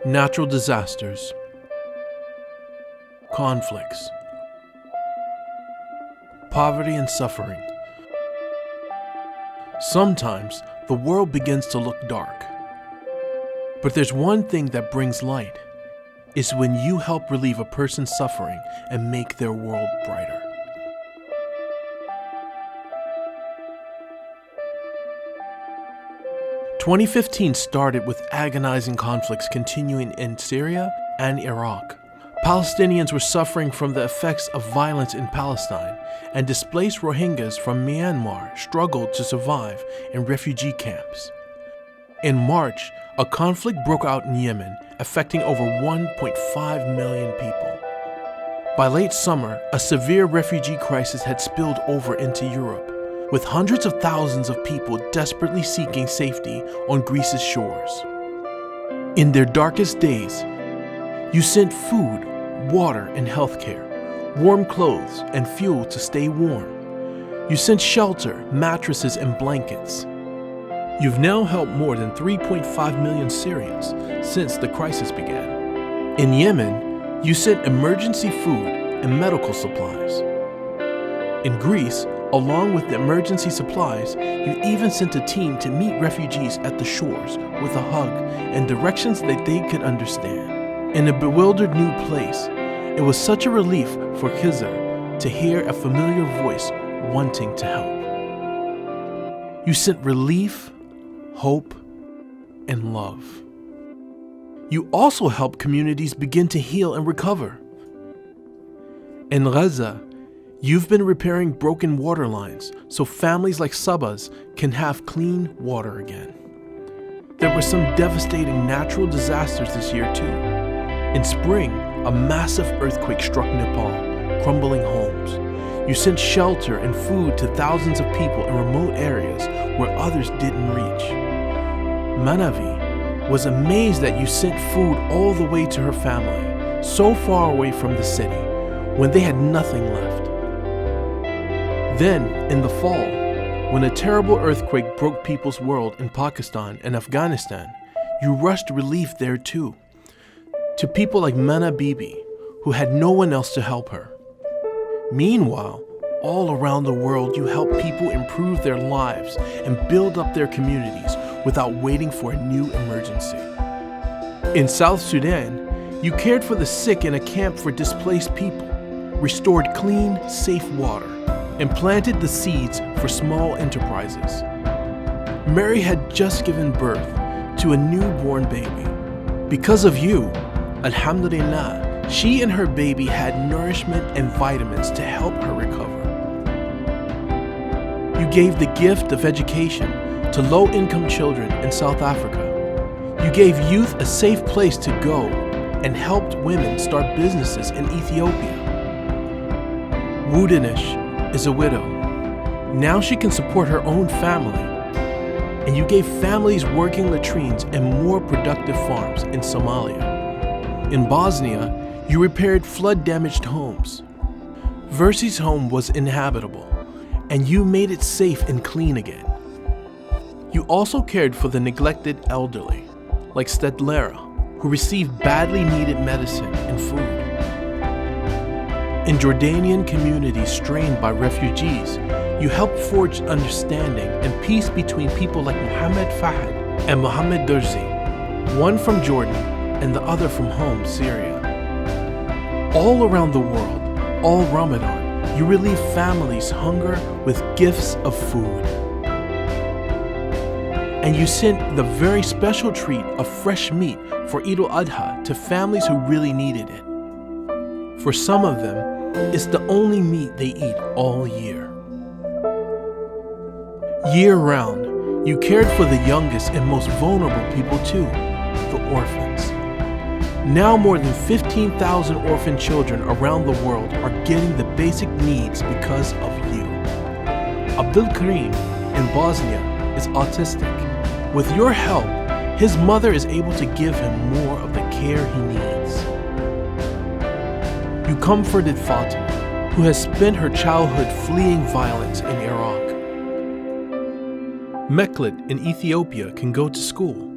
natural disasters, conflicts, poverty and suffering. Sometimes the world begins to look dark. But there's one thing that brings light. It's when you help relieve a person's suffering and make their world brighter. "2015 started with agonizing conflicts continuing in Syria and Iraq. Palestinians were suffering from the effects of violence in Palestine, and displaced Rohingyas from Myanmar struggled to survive in refugee camps. In March, a conflict broke out in Yemen, affecting over 1.5 million people. By late summer, a severe refugee crisis had spilled over into Europe, with hundreds of thousands of people desperately seeking safety on Greece's shores. In their darkest days, you sent food, water and healthcare, warm clothes and fuel to stay warm. You sent shelter, mattresses and blankets. You've now helped more than 3.5 million Syrians since the crisis began. In Yemen, you sent emergency food and medical supplies. In Greece, along with the emergency supplies, you even sent a team to meet refugees at the shores with a hug and directions that they could understand. In a bewildered new place, it was such a relief for Khizr to hear a familiar voice wanting to help. You sent relief, hope, and love. You also helped communities begin to heal and recover. In Gaza, you've been repairing broken water lines so families like Sabah's can have clean water again. There were some devastating natural disasters this year too. In spring, a massive earthquake struck Nepal, crumbling homes. You sent shelter and food to thousands of people in remote areas where others didn't reach. Manavi was amazed that you sent food all the way to her family, so far away from the city, when they had nothing left. Then, in the fall, when a terrible earthquake broke people's world in Pakistan and Afghanistan, you rushed relief there too, to people like Mana Bibi, who had no one else to help her. Meanwhile, all around the world, you help people improve their lives and build up their communities without waiting for a new emergency. In South Sudan, you cared for the sick in a camp for displaced people, restored clean, safe water, and planted the seeds for small enterprises. Mary had just given birth to a newborn baby. Because of you, Alhamdulillah, she and her baby had nourishment and vitamins to help her recover. You gave the gift of education to low-income children in South Africa. You gave youth a safe place to go and helped women start businesses in Ethiopia. Wudinish is a widow. Now she can support her own family. And you gave families working latrines and more productive farms in Somalia. In Bosnia, you repaired flood-damaged homes. Versi's home was inhabitable, and you made it safe and clean again. You also cared for the neglected elderly, like Stedlera, who received badly needed medicine and food. In Jordanian communities strained by refugees, you helped forge understanding and peace between people like Mohammed Fahad and Mohammed Durzi, one from Jordan and the other from home, Syria. All around the world, all Ramadan, you relieve families' hunger with gifts of food. And you sent the very special treat of fresh meat for Eid al-Adha to families who really needed it. For some of them, it's the only meat they eat all year. Year-round, you cared for the youngest and most vulnerable people too, the orphans. Now more than 15,000 orphan children around the world are getting the basic needs because of you. Abdul Karim in Bosnia is autistic. With your help, his mother is able to give him more of the care he needs. You comforted Fatima, who has spent her childhood fleeing violence in Iraq. Meklit in Ethiopia can go to school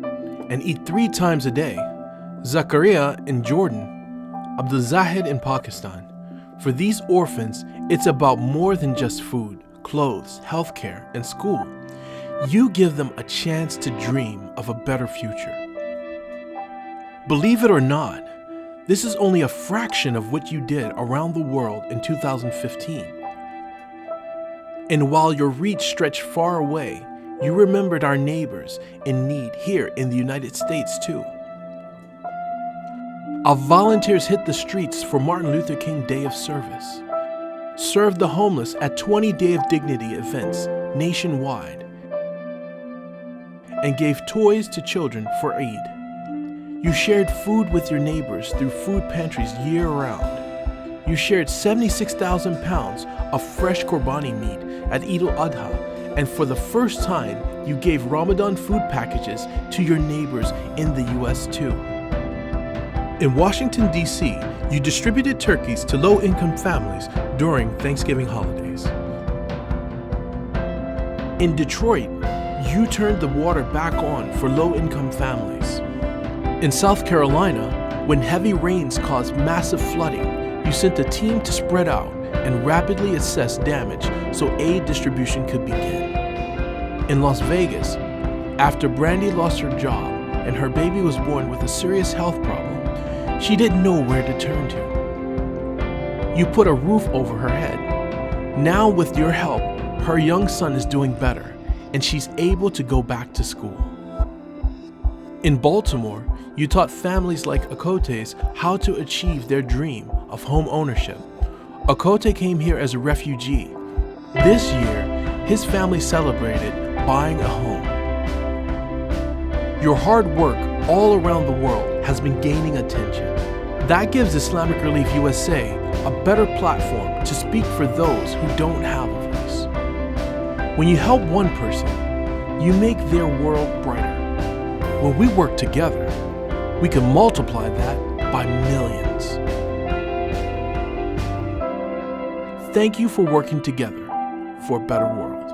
and eat 3 times a day. Zakaria in Jordan, Abdul Zahid in Pakistan. For these orphans, it's about more than just food, clothes, healthcare, and school. You give them a chance to dream of a better future. Believe it or not, this is only a fraction of what you did around the world in 2015. And while your reach stretched far away, you remembered our neighbors in need here in the United States too. Our volunteers hit the streets for Martin Luther King Day of Service, served the homeless at 20 Day of Dignity events nationwide, and gave toys to children for Eid. You shared food with your neighbors through food pantries year-round. You shared 76,000 pounds of fresh Qurbani meat at Eid al-Adha, and for the first time, you gave Ramadan food packages to your neighbors in the US too. In Washington, D.C., you distributed turkeys to low-income families during Thanksgiving holidays. In Detroit, you turned the water back on for low-income families. In South Carolina, when heavy rains caused massive flooding, you sent a team to spread out and rapidly assess damage so aid distribution could begin. In Las Vegas, after Brandy lost her job and her baby was born with a serious health problem, she didn't know where to turn to. You put a roof over her head. Now, with your help, her young son is doing better, and she's able to go back to school. In Baltimore, you taught families like Akote's how to achieve their dream of home ownership. Akote came here as a refugee. This year, his family celebrated buying a home. Your hard work all around the world has been gaining attention. That gives Islamic Relief USA a better platform to speak for those who don't have a voice. When you help one person, you make their world brighter. When we work together, we can multiply that by millions. Thank you for working together for a better world.